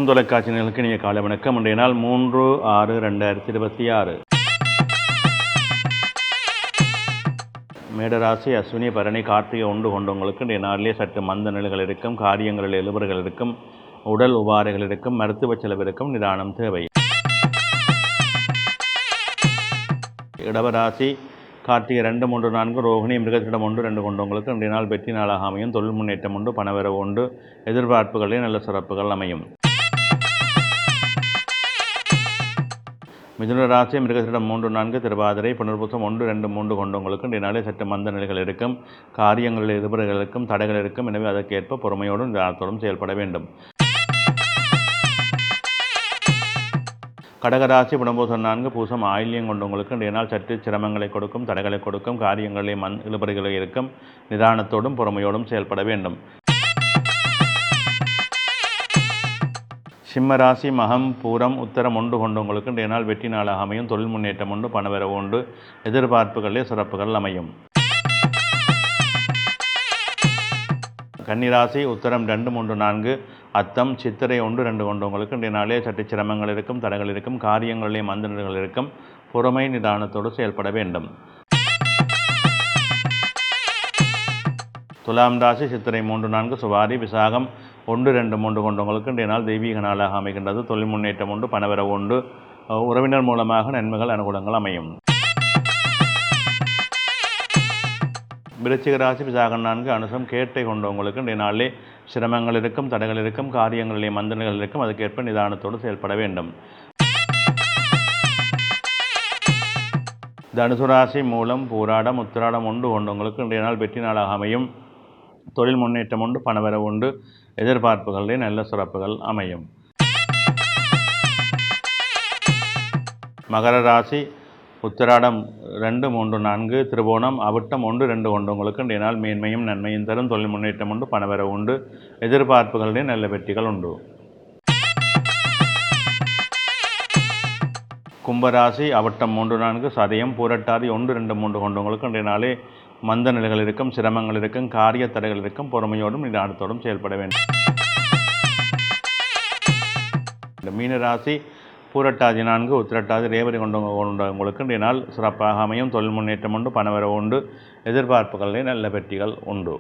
தொலைக்காட்சி நிகழ்ச்சிக்கு இனிய காலை வணக்கம். இன்றைய நாள் 3/6/2026. மேடராசி, அஸ்வினி, பரணி, கார்த்திகை ஒன்று கொண்டவங்களுக்கு இன்றைய நாளிலே சற்று மந்த நிலைகள் இருக்கும், காரியங்களில் எழுபறுகள் இருக்கும், உடல் உபாதைகள் இருக்கும், மருத்துவ செலவு இருக்கும், நிதானம் தேவை. இடவராசி, கார்த்திகை 2, 3, 4, ரோகிணி, மிருகத்திடம் 1, 2 கொண்டவங்களுக்கு இன்றைய நாள் வெற்றி நாளாக அமையும். தொழில் முன்னேற்றம் உண்டு, பணவரவு உண்டு, எதிர்பார்ப்புகளிலே நல்ல சிறப்புகள் அமையும். மிதுன ராசி, மிருகத்திடம் 3, 4, திருவாதிரை, புனர்பூசம் 1, 2, 3 கொண்டவங்களுக்கு இன்றைய நாளே சற்று மந்த நிலைகள் இருக்கும், காரியங்களில் எதிர்ப்புகள் இருக்கும், தடைகள் இருக்கும். எனவே அதற்கேற்ப பொறுமையோடும் நிதானத்தோடும் செயல்பட வேண்டும். கடகராசி, புனர்பூசம் 4, பூசம், ஆயில்யம் கொண்டவங்களுக்கு இன்றைய நாள் சற்று சிரமங்களை கொடுக்கும், தடைகளை கொடுக்கும், காரியங்களிலே இழுபறிகளை இருக்கும். நிதானத்தோடும் பொறுமையோடும் செயல்பட வேண்டும். சிம்மராசி, மகம், பூரம், உத்தரம் 1 கொண்டவங்களுக்கு இன்றைய நாள் வெற்றி நாளாக அமையும். தொழில் முன்னேற்றம் உண்டு, பணவரவு உண்டு, எதிர்பார்ப்புகளிலே சிறப்புகள் அமையும். கன்னிராசி, உத்தரம் 2, 3, 4, அத்தம், சித்திரை 1, 2 கொண்டவங்களுக்கு இன்றைய நாளே சற்று சிரமங்கள் இருக்கும், தடைகள் இருக்கும், காரியங்களிலே மந்தநிலைகள் இருக்கும். பொறுமை நிதானத்தோடு செயல்பட வேண்டும். துலாம் ராசி, சித்திரை 3, 4, சுவாரி, விசாகம் 1, 2, 3 கொண்டவங்களுக்கு இன்றைய நாள் தெய்வீக நாளாக அமைகின்றது. தொழில் முன்னேற்றம் உண்டு, பணவரவு உண்டு, உறவினர் மூலமாக நன்மைகள் அனுகூலங்கள் அமையும். விருச்சிக ராசி, விசாகம் 4, அனுசம், கேட்டை கொண்டவங்களுக்கு இன்றைய நாளிலே சிரமங்கள் இருக்கும், தடைகள் இருக்கும், காரியங்களிலே மந்தனைகள் இருக்கும். அதுக்கேற்ப நிதானத்தோடு செயல்பட வேண்டும். தனுசு ராசி, மூலம், பூராடம், உத்திராடம் 1 கொண்டவங்களுக்கு இன்றைய நாள் வெற்றி நாளாக அமையும். தொழில் முன்னேற்றம் உண்டு, பணவரவு உண்டு, எதிர்பார்ப்புகளிலே நல்ல சிறப்புகள் அமையும். மகர ராசி, உத்திராடம் 2, 3, 4, திருவோணம், அவிட்டம் 1, 2 கொண்டவங்களுக்கு இன்றைய நாள் மேன்மையும் நன்மையும் தரும். தொழில் முன்னேற்றம் உண்டு, பணவரவு உண்டு, எதிர்பார்ப்புகளிலே நல்ல வெற்றிகள் உண்டு. கும்பராசி, அவிட்டம் 3, 4, சதயம், பூரட்டாதி 1, 2, 3 கொண்டவங்களுக்கு இன்றைய நாளே மந்த நிலைகள் இருக்கும், சிரமங்கள் இருக்கும், காரிய தடைகள் இருக்கும். பொறுமையோடும் நிதானத்தோடும் செயல்பட வேண்டும். மீனராசி, பூரட்டாதி 4, உத்திரட்டாதி, ரேவதி கொண்டவங்களுக்கு இன்றைய நாள் சிறப்பாக அமையும். தொழில் முன்னேற்றம் உண்டு, பணவரவு உண்டு, எதிர்பார்ப்புகளிலே நல்ல வெற்றிகள் உண்டு.